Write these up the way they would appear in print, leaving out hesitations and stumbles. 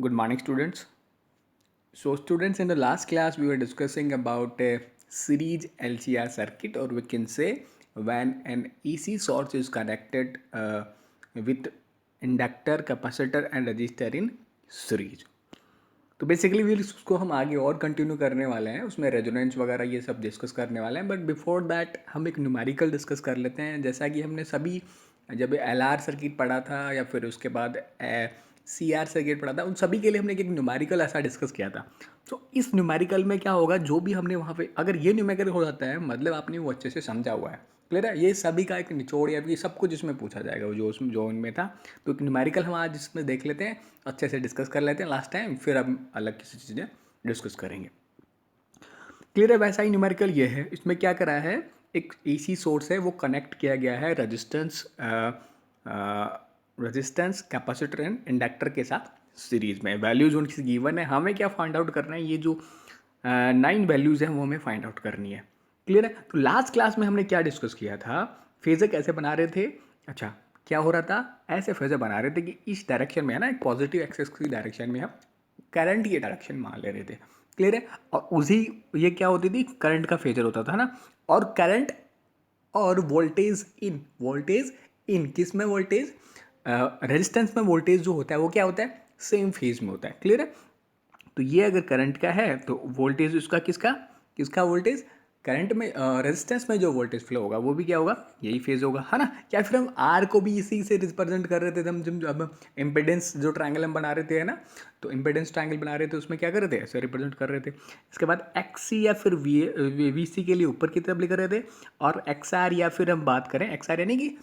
Good morning, students. So, students, in the last class, we were discussing about a series LCR circuit, or we can say when an EC source is connected with inductor, capacitor, and resistor in series. तो basically भी उसको हम आगे और continue करने वाले हैं, उसमें रेजोनेंस वगैरह ये सब डिस्कस करने वाले हैं. बट बिफोर दैट हम एक न्यूमेरिकल डिस्कस कर लेते हैं. जैसा कि हमने सभी जब LR सर्किट पढ़ा था या फिर उसके बाद CR सर्किट पढ़ा था, उन सभी के लिए हमने एक न्यूमेरिकल ऐसा डिस्कस किया था. तो इस न्यूमेरिकल में क्या होगा, जो भी हमने वहाँ पे अगर ये न्यूमेरिकल हो जाता है मतलब आपने वो अच्छे से समझा हुआ है. क्लियर है. ये सभी का एक निचोड़ या फिर सब कुछ इसमें पूछा जाएगा जो इनमें था. तो एक न्यूमेरिकल हम आज इसमें देख लेते हैं, अच्छे से डिस्कस कर लेते हैं लास्ट टाइम, फिर हम अलग किसी चीज़ें डिस्कस करेंगे. क्लियर है. वैसा ही न्यूमेरिकल ये है. इसमें क्या करा है, एक AC सोर्स है, वो कनेक्ट किया गया है रेजिस्टेंस कैपेसिटर एंड इंडक्टर के साथ सीरीज में. वैल्यूज उनकी गिवन है, हमें क्या फाइंड आउट करना है, ये जो 9 वैल्यूज़ हैं वो हमें फाइंड आउट करनी है. क्लियर है. तो लास्ट क्लास में हमने क्या डिस्कस किया था, फेजर कैसे बना रहे थे. अच्छा, क्या हो रहा था, ऐसे फेजर बना रहे थे कि इस डायरेक्शन में है ना, एक पॉजिटिव एक्सेस की डायरेक्शन में हम करंट की डायरेक्शन मान ले रहे थे. क्लियर है. और उसी ये क्या होती थी, करंट का फेजर होता था ना. और करंट और वोल्टेज इन किस में, वोल्टेज रेजिस्टेंस में वोल्टेज जो होता है वो क्या होता है, सेम फेज में होता है. क्लियर है. तो ये अगर करंट का है तो वोल्टेज उसका किसका किसका वोल्टेज, करंट में रेजिस्टेंस में जो वोल्टेज फ्लो होगा वो भी क्या होगा, यही फेज होगा, है ना. या फिर हम आर को भी इसी से रिप्रेजेंट कर रहे थे हम जब इम्पेडेंस जो ट्रायंगल हम बना रहे थे, है ना. तो इम्पेडेंस ट्रायंगल बना रहे थे, उसमें क्या कर रहे थे, ऐसे रिप्रेजेंट कर रहे थे. इसके बाद XC या फिर VC के लिए ऊपर की तरफ लिख रहे थे. और XR या फिर हम बात करें XR यानी कि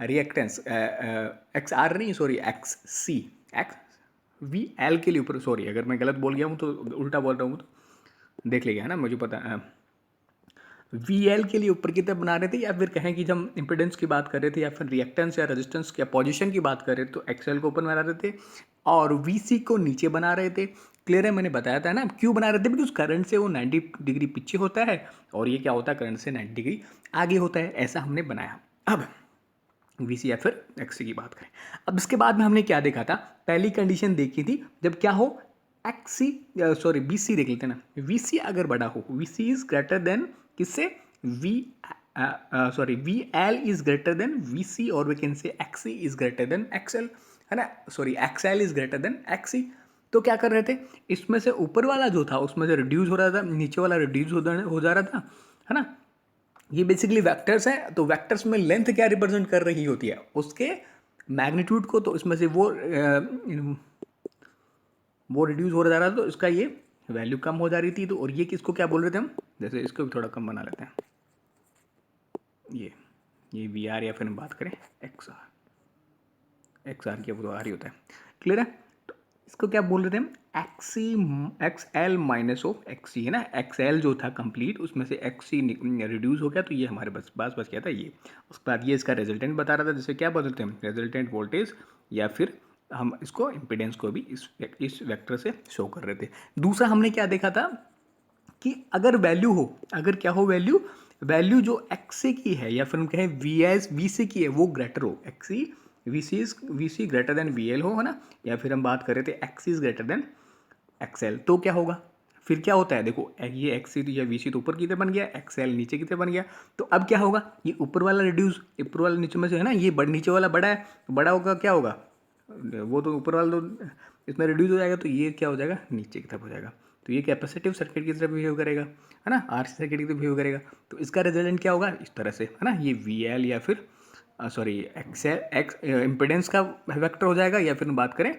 रिएक्टेंस, XR नहीं सॉरी XC VL के लिए ऊपर. सॉरी अगर मैं गलत बोल गया हूँ तो उल्टा बोल रहा हूँ तो देख लीजिए, है ना, मुझे पता है. VL के लिए ऊपर की तरफ बना रहे थे, या फिर कहें कि जब हम इम्पिडेंस की बात कर रहे थे या फिर रिएक्टेंस या रेजिस्टेंस या पोजीशन की बात कर रहे थे तो XL को ऊपर बना रहे थे और VC को नीचे बना रहे थे. क्लियर है. मैंने बताया था ना क्यों बना रहे थे, बिकॉज करंट से वो 90 डिग्री पीछे होता है और ये क्या होता है, करंट से 90 डिग्री आगे होता है. ऐसा हमने बनाया. अब VC या फिर XC की बात करें. अब इसके बाद में हमने क्या देखा था, पहली कंडीशन देखी थी जब क्या हो, XC सॉरी BC देख लेते हैं ना. VC अगर बड़ा हो, VC इज ग्रेटर देन किससे, VL is greater than VC और we can say XC is greater than XL, है ना. Sorry XL is greater than XC. तो क्या कर रहे थे, इसमें से ऊपर वाला जो था उसमें से रिड्यूस हो रहा था, नीचे वाला रिड्यूस हो जा रहा था, है ना. ये बेसिकली वेक्टर्स हैं. तो वेक्टर्स में लेंथ क्या रिप्रेजेंट कर रही होती है, उसके मैग्नीट्यूड को. तो इसमें से वो रिड्यूस हो जा रहा था, तो इसका ये वैल्यू कम हो जा रही थी. तो और ये किसको क्या बोल रहे थे हम, जैसे इसको भी थोड़ा कम बना लेते हैं, ये VR या फिर हम बात करें XR की, वो तो R ही होता है. क्लियर है. तो इसको क्या बोल रहे थे हम, XL माइनस ऑफ XC, है ना. XL जो था कंप्लीट, उसमें से XC रिड्यूस हो गया, तो ये हमारे पास बच गया था ये. उसके बाद ये इसका रिजल्टेंट बता रहा था, जिसे क्या बोलते हैं, रिजल्टेंट वोल्टेज, या फिर हम इसको इम्पिडेंस को भी इस वेक्टर से शो कर रहे थे. दूसरा हमने क्या देखा था कि अगर वैल्यू हो, अगर क्या हो, वैल्यू जो XC की है या फिर हम कहें VC की है वो ग्रेटर हो, XC VC greater than VL हो, है ना. या फिर हम बात कर रहे थे XC is greater than XL, तो क्या होगा, फिर क्या होता है, देखो ये XC या VC तो ऊपर की तरफ बन गया, XL नीचे की तरफ बन गया. तो अब क्या होगा, ये ऊपर वाला रिड्यूस, ऊपर वाला नीचे में से है ना, ये नीचे वाला बड़ा है, तो बड़ा होगा, क्या होगा, वो तो ऊपर वाला तो इसमें रिड्यूस हो जाएगा, तो ये क्या हो जाएगा, नीचे की तरफ हो जाएगा. तो ये कैपेसिटिव सर्किट की तरफ बिहेव करेगा, है ना, RC सर्किट की तरफ बिहेव करेगा. तो इसका रिजल्टेंट क्या होगा, इस तरह से, है ना, ये VL या फिर सॉरी इम्पिडेंस का वेक्टर हो जाएगा, या फिर बात करें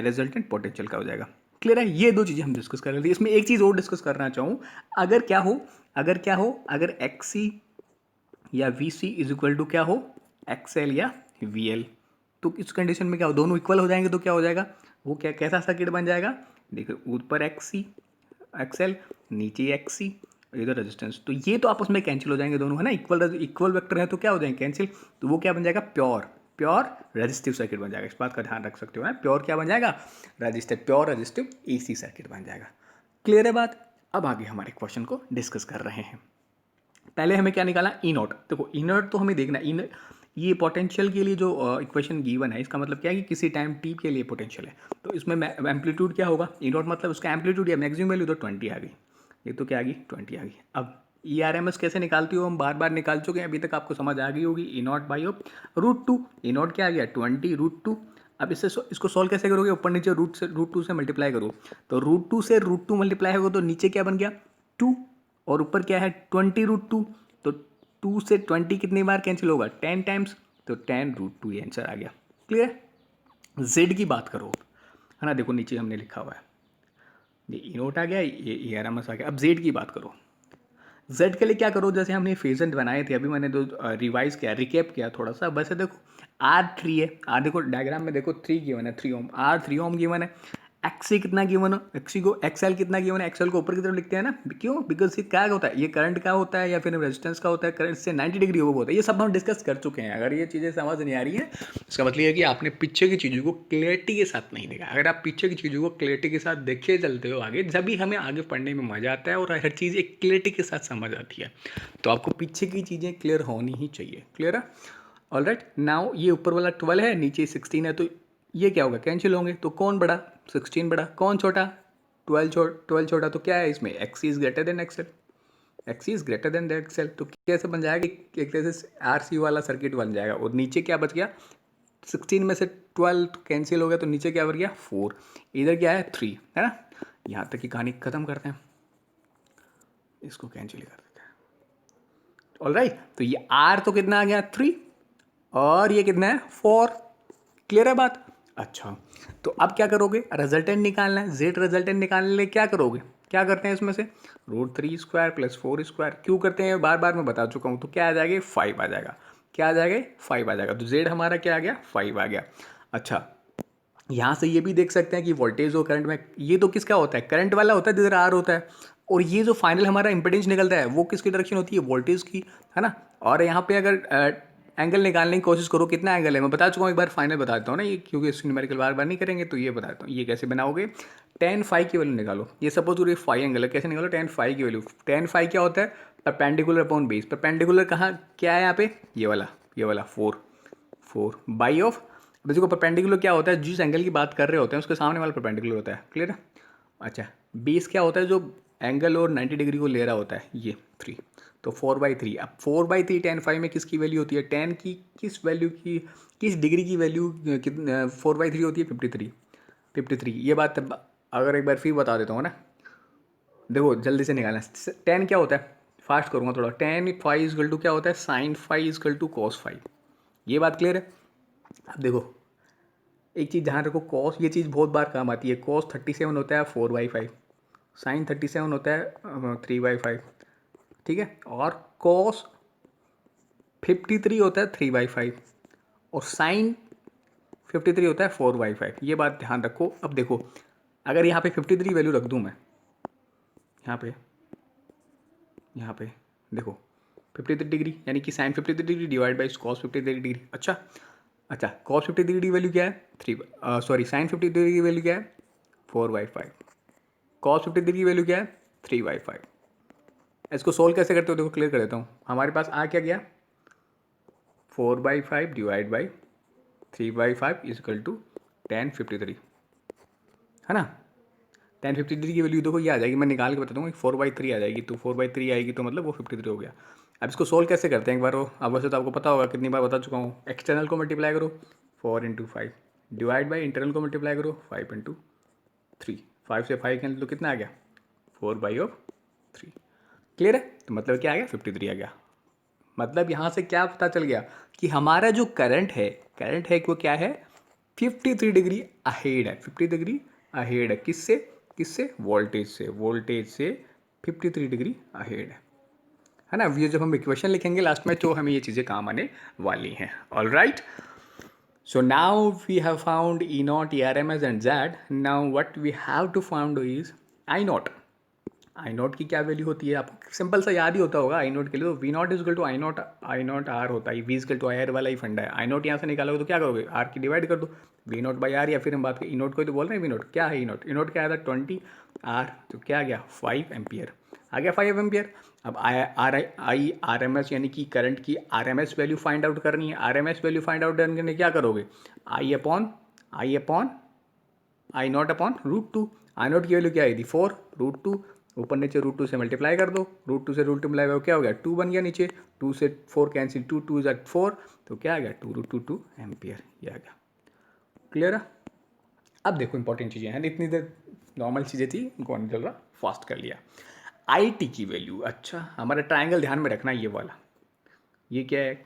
रिजल्टेंट पोटेंशियल का हो जाएगा. क्लियर है. ये दो चीज़ें हम डिस्कस कर रहे थे. इसमें एक चीज़ और डिस्कस करना चाहूँ, अगर क्या हो, अगर XC या VC इज इक्वल टू क्या हो, XL या VL, तो इस कंडीशन में क्या हो, दोनों इक्वल हो जाएंगे, तो क्या हो जाएगा, वो क्या कैसा सर्किट बन जाएगा, देखो ऊपर XL नीचे XC, इधर रेजिस्टेंस. तो ये तो आपस में कैंसिल हो जाएंगे दोनों, है ना. इक्वल वेक्टर है तो क्या हो जाएंगे, कैंसिल. तो वो क्या बन जाएगा, प्योर रेजिस्टिव सर्किट बन जाएगा. इस बात का ध्यान रख सकते हो ना, प्योर क्या बन जाएगा, प्योर रेजिस्टिव AC सर्किट बन जाएगा. क्लियर है बात. अब आगे हमारे क्वेश्चन को डिस्कस कर रहे हैं. पहले हमें क्या निकाला, E0. देखो E0 तो हमें देखना, ये पोटेंशियल के लिए जो इक्वेशन गिवन है इसका मतलब क्या है कि किसी टाइम टी के लिए पोटेंशियल है। तो इसमें एम्पलीट्यूड क्या होगा, ई नॉट मतलब उसका एम्पलीट्यूड या मैक्सिमम वैल्यू तो 20 आ गई। ये तो क्या आ गई, 20 आ गई। अब ई आर एम एस कैसे निकालती हो, हम बार बार निकाल चुके हैं, अभी तक आपको समझ आ गई होगी। E not by of √2, E not क्या आ गया 20 √2। अब इसको सॉल्व कैसे करोगे, ऊपर नीचे √2 से मल्टीप्लाई करो। तो √2 से √2 मल्टीप्लाई होगा तो नीचे क्या बन गया 2, और ऊपर क्या है 20 √2। तो 2 से 20 कितनी बार कैंसिल होगा 10 टाइम्स, तो 10 √2 ये आंसर आ गया। क्लियर है। जेड की बात करो, है ना, देखो नीचे हमने लिखा हुआ है, ये ई नोट आ गया, ये ई आर एम एस आ गया। अब जेड की बात करो, जेड के लिए क्या करो, जैसे हमने फेजेंट बनाए थे, अभी मैंने जो रिवाइज किया, रिकेप किया थोड़ा सा, वैसे देखो R3 है, आर देखो डायग्राम में देखो 3 गिवन है, 3 ओम, R3 ओम गिवन है। एक्सी कितना गिवन हो, एक्सी को एक्सएल कितना गिवन है, एक्सएल को ऊपर की तरफ लिखते हैं ना, क्यों, बिकॉज ये क्या होता है, ये करंट का होता है या फिर रेजिस्टेंस का होता है, करंट से 90 डिग्री ओवर होता है। ये सब हम डिस्कस कर चुके हैं। अगर ये चीज़ें समझ नहीं आ रही है इसका मतलब ये है कि आपने पीछे की चीज़ों को क्लियरिटी के साथ नहीं देखा। अगर आप पीछे की चीज़ों को क्लियरिटी के साथ देखे चलते हो आगे, जब भी हमें आगे पढ़ने में मजा आता है और हर चीज़ एक क्लियरिटी के साथ समझ आती है। तो आपको पीछे की चीज़ें क्लियर होनी ही चाहिए। क्लियर है। ऑल राइट, नाउ ये ऊपर वाला 12 है, नीचे 16 है, तो ये क्या होगा, कैंसिल होंगे। तो कौन बड़ा, 16 बड़ा, कौन छोटा, 12 छोटा। तो क्या है इसमें, x is greater then XL, x is greater then XL. तो कैसे बन जाएगा कि एक तरह से RC वाला सर्किट बन जाएगा। और नीचे क्या बच गया, 16 में से 12 कैंसिल हो गया, तो नीचे क्या बच गया 4, इधर क्या है 3, है ना। यहाँ तक की कहानी खत्म करते हैं, इसको कैंसिल कर देते हैं। ऑल राइट, तो ये R तो कितना आ गया 3, और ये कितना है 4। क्लियर है बात। अच्छा, तो अब क्या करोगे, रिजल्टेंट निकालना है। जेड रिजल्टेंट निकालने के लिए क्या करोगे, क्या करते हैं इसमें से, √3² + 4²। क्यों करते हैं बार बार मैं बता चुका हूँ। तो क्या आ जाएगा 5 आ जाएगा, क्या आ जाएगा 5 आ जाएगा। तो जेड हमारा क्या आ गया 5 आ गया। अच्छा, यहाँ से ये भी देख सकते हैं कि वोल्टेज और करंट में, ये तो किसका होता है, करंट वाला होता है जिधर आर होता है, और ये जो फाइनल हमारा इंपेडेंस निकलता है वो किसकी डायरेक्शन होती है, वोल्टेज की, है ना। और यहाँ पे अगर एंगल निकालने की कोशिश करो, कितना एंगल है मैं बता चुका हूँ, एक बार फाइनल बता देता हूँ ना ये, क्योंकि इसको न्यूमेरिकल बार बार नहीं करेंगे। तो ये बताता हूँ, ये कैसे बनाओगे, tan phi की वैल्यू निकालो। ये सपोज करो ये फाई एंगल है, कैसे निकालो tan phi की वैल्यू। tan phi क्या होता है, परपेंडिकुलर अपॉन बेस। परपेंडिकुलर कहाँ क्या है यहाँ पे, ये वाला 4 बाई ऑफ। देखो परपेंडिकुलर क्या होता है, जिस एंगल की बात कर रहे होते हैं उसके सामने वाला परपेंडिकुलर होता है। क्लियर है। अच्छा, बेस क्या होता है, जो एंगल और 90 डिग्री को ले रहा होता है, ये 3। तो 4/3। अब 4/3 tan phi में किसकी वैल्यू होती है, tan की किस वैल्यू की, किस डिग्री की वैल्यू कितना 4/3 होती है, 53। ये बात अगर एक बार फिर बता देता हूँ ना, देखो जल्दी से निकालना। tan क्या होता है, फास्ट करूँगा थोड़ा। tan phi इजकल टू क्या होता है, sin phi is equal to cos phi। ये बात क्लियर है। अब देखो एक चीज़ ध्यान रखो, कॉस ये चीज़ बहुत बार काम आती है। cos 37 होता है 4/5, साइन 37 होता है 3/5, ठीक है। और cos 53 होता है 3/5, और साइन 53 होता है 4/5। ये बात ध्यान रखो। अब देखो अगर यहाँ पे 53 वैल्यू रख दूँ मैं, यहाँ पे देखो 53 डिग्री, यानी कि sine 53 degree divide by cos 53 degree. अच्छा, cos 53 डिग्री वैल्यू क्या है, साइन 53 डिग्री की वैल्यू क्या है 4/5, cos 53 की वैल्यू क्या है 3/5। इसको सोल्व कैसे करते हो, देखो क्लियर कर देता हूँ। हमारे पास आ क्या गया 4/5 divide by 3/5 is equal to tan 53, है ना। tan 53 की वैल्यू देखो ये आ जाएगी, मैं निकाल के बता दूँगा 4/3 आ जाएगी। तो 4/3 आएगी तो मतलब वो 53 हो गया। अब इसको सोल्व कैसे करते हैं एक बार, वो अब वैसे तो आपको पता होगा, कितनी बार बता चुका हूँ। एक्सटर्नल को मल्टीप्लाई करो 4 × 5 डिवाइड बाई इंटरनल को मल्टीप्लाई करो 5 × 3। 5 से 5 कैंसिल तो कितना आ गया 4/3। क्लियर है। तो मतलब क्या आ गया 53 आ गया। मतलब यहाँ से क्या पता चल गया कि हमारा जो करंट है वो क्या है 53 डिग्री अहेड है, 50 डिग्री अहेड है। किससे, वोल्टेज से 53 डिग्री अहेड है ना। ये जब हम इक्वेशन लिखेंगे लास्ट में तो हमें ये चीज़ें काम आने वाली हैं। All right, so now we have found E0, ERMS and Z. Now what we have to find is I0. I not की क्या वैल्यू होती है, आपको सिंपल सा याद ही होता होगा आई नॉट के लिए, तो V nought is equal to I nought R होता है, V is equal to I R वाला ही फंडा है। आई नॉट यहाँ से निकालोगे तो क्या करोगे, आर की डिवाइड कर दो, वी नॉट बाई आर, या फिर हम बात करें ई नॉट को तो बोल रहे हैं वी नॉट, क्या है ई नॉट, ई नॉट क्या आया था 20 आर, तो क्या आ गया 5 एम्पियर, आ गया 5 एम्पियर। अब आई आर एम एस यानी कि करंट की R M S value find out करनी है, R M S value find out करने क्या करोगे, I upon I not upon √2, I not की वैल्यू क्या आई थी 4, √2, ऊपर नीचे √2 से मल्टीप्लाई कर दो, √2 से √2 मिलाएगा क्या हो गया 2 बन गया, नीचे 2 से 4 कैंसिल, 2 2 ज़ा 4, तो क्या आ गया 2 √2 एम्पियर, ये आ गया। क्लियर है। अब देखो इंपॉर्टेंट चीज़ें हैं, इतनी देर नॉर्मल चीज़ें थी उनको नहीं चल रहा, फास्ट कर लिया। आई टी की वैल्यू, अच्छा हमारा ट्राइंगल ध्यान में रखना, ये वाला, ये क्या है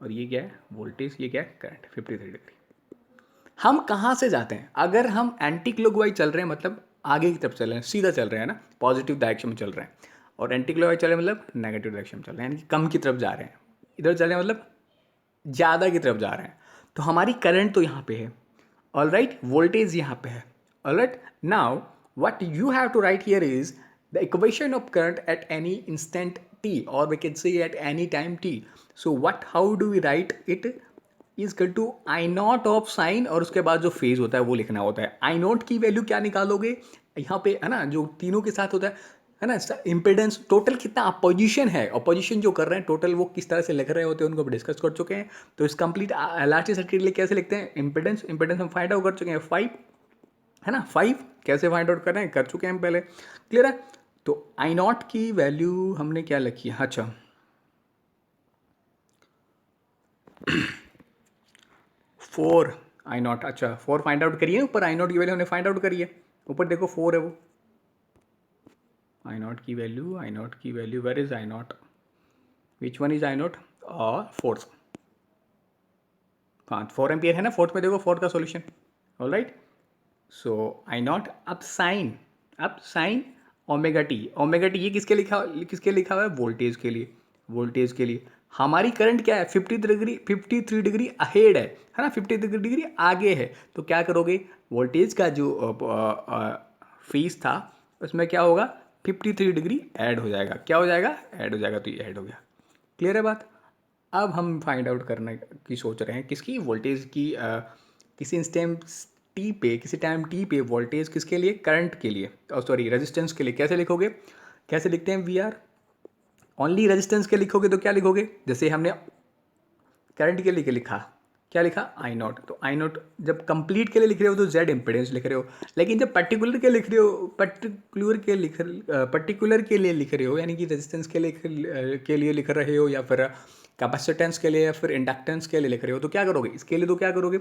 और ये क्या है वोल्टेज, ये क्या है करंट 53 डिग्री। हम कहाँ से जाते हैं, अगर हम एंटी क्लॉकवाइज चल रहे हैं मतलब आगे की तरफ चल रहे हैं, सीधा चल रहे हैं ना, पॉजिटिव डायरेक्शन में चल रहे हैं, और एंटी क्लॉकवाइज चल रहे हैं मतलब नेगेटिव डायरेक्शन में चल रहे हैं, यानी कि कम की तरफ जा रहे हैं, इधर चल रहे हैं मतलब ज़्यादा की तरफ जा रहे हैं, तो हमारी करंट तो यहाँ पे है, ऑल राइट, वोल्टेज यहाँ पे है, all right. Now what you have to write here is the equation of current at any instant T, और we can say at any time T. So what, how do we write it, is equal to I not of sine, और उसके बाद जो phase होता है वो लिखना होता है। आई नॉट की वैल्यू क्या निकालोगे यहाँ पे, है ना, जो तीनों के साथ होता है ना, इम्पिडेंस टोटल कितना अपोजिशन है, अपोजिशन जो कर रहे हैं टोटल वो किस तरह से लिख रहे होते हैं उनको डिस्कस कर चुके हैं। तो इस कंप्लीट एलआरटी सर्किट के लिए कैसे लिखते हैं, इम्पिडेंस, इम्पिडेंस हम फाइंड आउट कर चुके हैं 5, है ना, 5 कैसे फाइंड आउट कर रहे हैं, कर चुके हैं हम पहले, क्लियर है। तो आई नॉट की वैल्यू हमने क्या लिखी है, अच्छा 4 आई नॉट, अच्छा 4 फाइंड आउट करिए, ऊपर आई नॉट की वैल्यू हमने फाइंड आउट करी है, ऊपर देखो 4 है वो, आई नॉट की वैल्यू, आई नॉट की value, where is I nought, which one is I nought, और फोर्थ, हाँ 4 एम्पियर है ना, फोर्थ में देखो 4 का solution, all right. So I not, अब साइन ओमेगा टी ये किसके लिखा हुआ है, वोल्टेज के लिए, वोल्टेज के लिए। हमारी करंट क्या है 53 डिग्री अहेड है ना, 53 डिग्री आगे है, तो क्या करोगे, वोल्टेज का जो फेज था उसमें क्या होगा 53 डिग्री ऐड हो जाएगा, क्या हो जाएगा, ऐड हो जाएगा, तो ये ऐड हो गया, क्लियर है बात। अब हम फाइंड आउट करने की सोच रहे हैं किसकी, वोल्टेज की, किसी इंस्टेंस टी पे, किसी टाइम टी पे वोल्टेज किसके लिए, करंट के लिए, सॉरी रेजिस्टेंस के लिए। कैसे लिखोगे, कैसे लिखते हैं, वी आर ओनली रेजिस्टेंस के लिखोगे तो क्या लिखोगे, जैसे हमने करंट के लिए लिखा, क्या लिखा, आई नॉट, तो आई नॉट जब कंप्लीट के लिए लिख रहे हो तो जेड इम्पिडेंस लिख रहे हो, लेकिन जब पर्टिकुलर के लिख रहे हो, पर्टिकुलर के लिए लिख रहे हो, यानी कि रेजिस्टेंस के लिए लिख रहे हो, या फिर कैपेसिटेंस के लिए, या फिर इंडक्टेंस के लिए लिख रहे हो, तो क्या करोगे, इसके लिए तो क्या करोगे,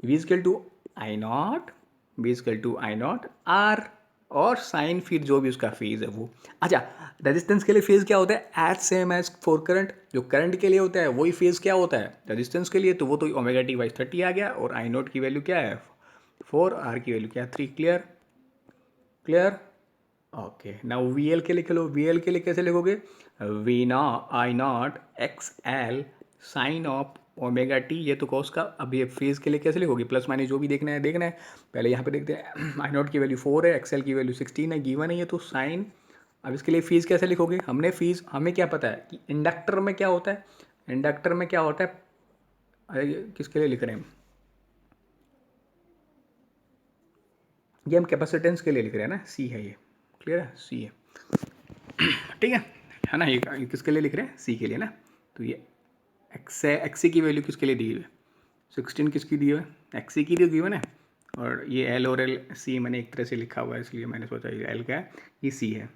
V is equal to I nought, V is equal to I nought R, और साइन फिर जो भी उसका फेज है वो। अच्छा रेजिस्टेंस के लिए फेज क्या होता है, as same as for current, जो करंट के लिए होता है वही फेज क्या होता है रेजिस्टेंस के लिए, तो वो तो ओमेगा टी बाई 30 आ गया, और आई नॉट की वैल्यू क्या है 4, आर की वैल्यू क्या है 3, clear, clear, okay. Now V L के लिख लो, वी एल के लिए कैसे लिखोगे, वी ना I not X L sine of omega T, ये तो कॉस का, अब ये फेज के लिए कैसे लिखोगे, प्लस माइनस जो भी देखना है, पहले यहाँ पे देखते हैं आई नॉट की वैल्यू 4 है, एक्स एल की वैल्यू 16 है, गिवन है ये, तो साइन, अब इसके लिए फीस कैसे लिखोगे, हमें क्या पता है कि इंडक्टर में क्या होता है, इंडक्टर में क्या होता है, अरे किसके लिए लिख रहे हैं ये हम कैपेसिटेंस के लिए लिख रहे हैं ना, सी है ये, क्लियर है, सी है, ठीक है ना, ये किसके लिए लिख रहे हैं, सी के लिए ना, तो ये एक्सी की वैल्यू किसके लिए दी हुई है 16, किसकी दी हुई है, एक्सी की दी हुई है, और ये एल और एल सी मैंने एक तरह से लिखा हुआ है, इसलिए मैंने सोचा ये एल का है, ये सी है,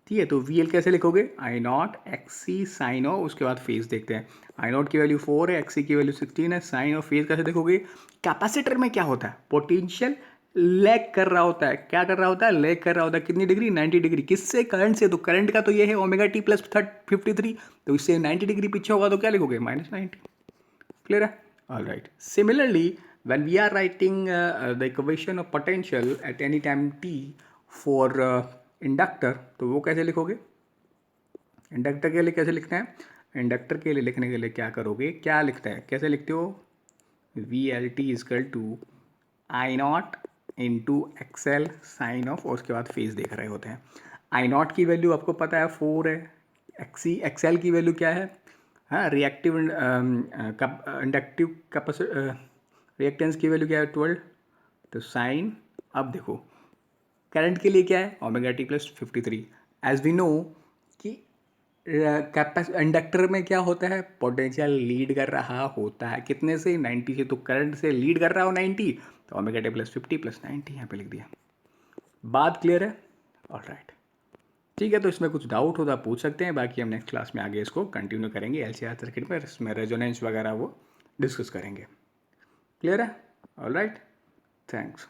ठीक है। तो वी एल कैसे लिखोगे, आई नॉट एक्स सी साइन ओ, उसके बाद फेज देखते हैं, आई नॉट की वैल्यू 4 है, एक्स सी की वैल्यू 16 है, साइन और फेज कैसे देखोगे, कैपेसिटर में क्या होता है, पोटेंशियल लैग कर रहा होता है, क्या कर रहा होता है, लैग कर रहा होता है, कितनी डिग्री 90 डिग्री, किससे, करंट से, तो करंट का तो ये है ओमेगा टी प्लस 53, तो इससे 90 डिग्री पीछे होगा तो क्या लिखोगे -90, क्लियर है, all right. Similarly when we are writing the equation of potential at any time t for inductor, तो वो कैसे लिखोगे, इंडक्टर के लिए कैसे लिखते हैं, इंडक्टर के लिए लिखने के लिए क्या करोगे, क्या लिखते हैं, कैसे लिखते हो, V L T is equal to I nought into XL sine of, और उसके बाद फेज देख रहे होते हैं। आई नॉट की वैल्यू आपको पता है 4 है, एक्सएल की वैल्यू क्या है, हाँ रिएक्टिव इंडक्टिव रिएक्टेंस की वैल्यू क्या है 12, तो साइन, अब देखो करंट के लिए क्या है omega t plus 53। As we know कि इंडक्टर में क्या होता है, पोटेंशियल लीड कर रहा होता है कितने से 90 से, तो करंट से लीड कर रहा हो 90, तो ओमेगा टी प्लस 50 प्लस 90 यहाँ पे लिख दिया। बात क्लियर है? ऑलराइट, ठीक है। तो इसमें कुछ डाउट हो तो आप पूछ सकते हैं, बाकी हम नेक्स्ट क्लास में आगे इसको कंटिन्यू करेंगे एलसीआर सर्किट पर, इसमें रेजोनेंस वगैरह वो डिस्कस करेंगे। क्लियर है? Alright, thanks.